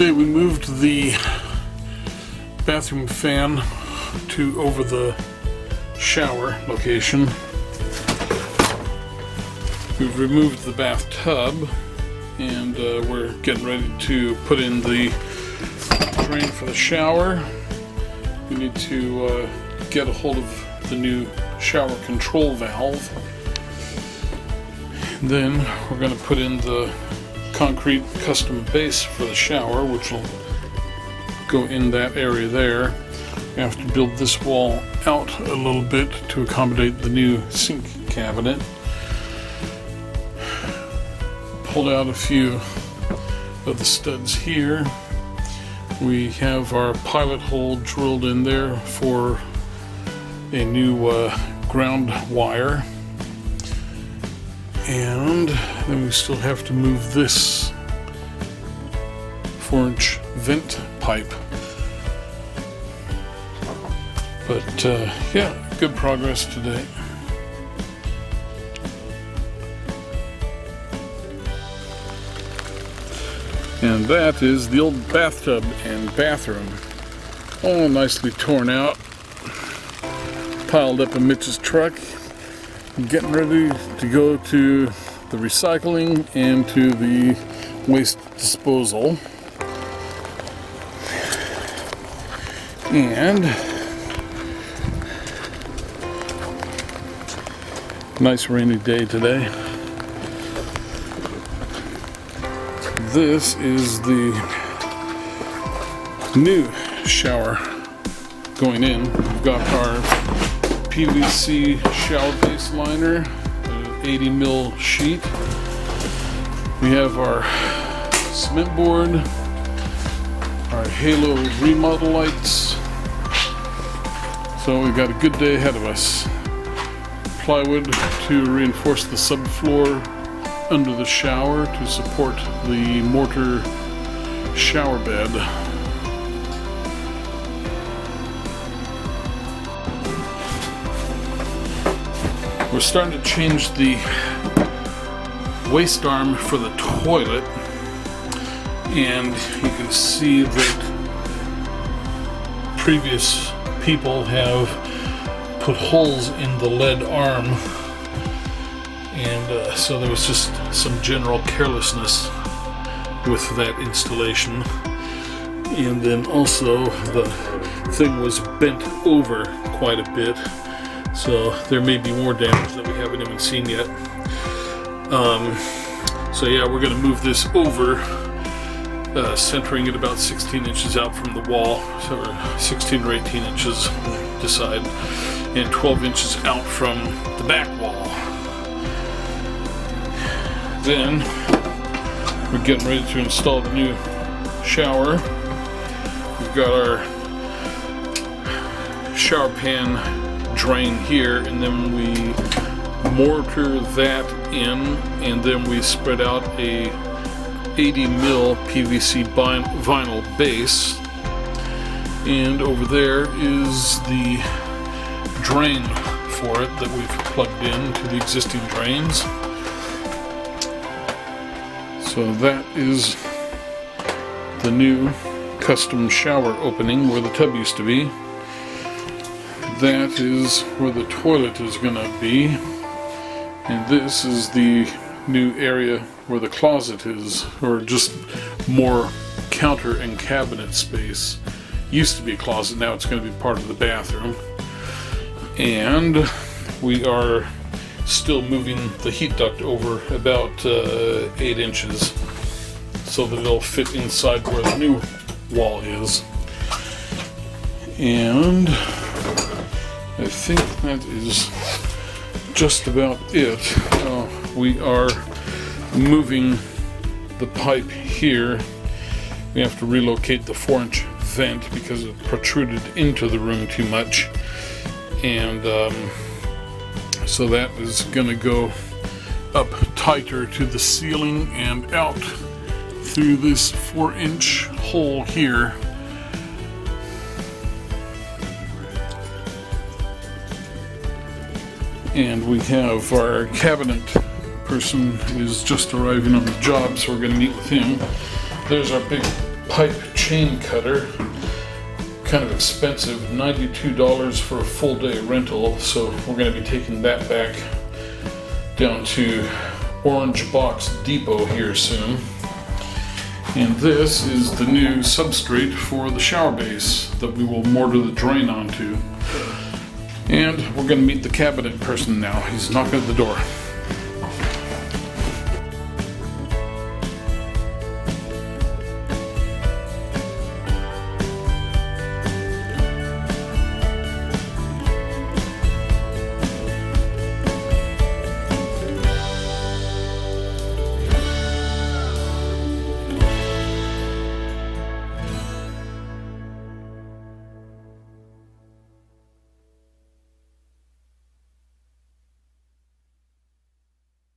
Okay, we moved the bathroom fan to over the shower location. We've removed the bathtub, and we're getting ready to put in the drain for the shower. We need to get a hold of the new shower control valve. And then we're going to put in the concrete custom base for the shower, which will go in that area there. We have to build this wall out a little bit to accommodate the new sink cabinet. Pulled out a few of the studs here. We have our pilot hole drilled in there for a new ground wire. And then we still have to move this 4-inch vent pipe. But yeah, good progress today. And that is the old bathtub and bathroom. All nicely torn out. Piled up in Mitch's truck. Getting ready to go to the recycling and to the waste disposal. And nice rainy day today. This is the new shower going in. We've got our PVC shower base liner, an 80 mil sheet. We have our cement board, our Halo remodel lights. So we've got a good day ahead of us. Plywood to reinforce the subfloor under the shower to support the mortar shower bed. We're starting to change the waste arm for the toilet, and you can see that previous people have put holes in the lead arm, and so there was just some general carelessness with that installation. And then also the thing was bent over quite a bit, so there may be more damage that we haven't even seen yet. So yeah, we're going to move this over, centering it about 16 inches out from the wall, so 16 or 18 inches, decide, and 12 inches out from the back wall. Then we're getting ready to install the new shower. We've got our shower pan drain here, and then we mortar that in, and then we spread out a 80 mil PVC vinyl base, and over there is the drain for it that we've plugged in to the existing drains. So that is the new custom shower opening where the tub used to be. That is where the toilet is going to be, and this is the new area where the closet is, or just more counter and cabinet space. Used to be a closet, now it's going to be part of the bathroom. And we are still moving the heat duct over about 8 inches so that it'll fit inside where the new wall is. And I think that is just about it. We are moving the pipe here. We have to relocate the 4-inch vent because it protruded into the room too much, and so that is going to go up tighter to the ceiling and out through this 4-inch hole here. And we have our cabinet person who's just arriving on the job, so we're going to meet with him. There's our big pipe chain cutter. Kind of expensive, $92 for a full day rental, so we're going to be taking that back down to Orange Box Depot here soon. And this is the new substrate for the shower base that we will mortar the drain onto. And we're going to meet the cabinet person now. He's knocking at the door.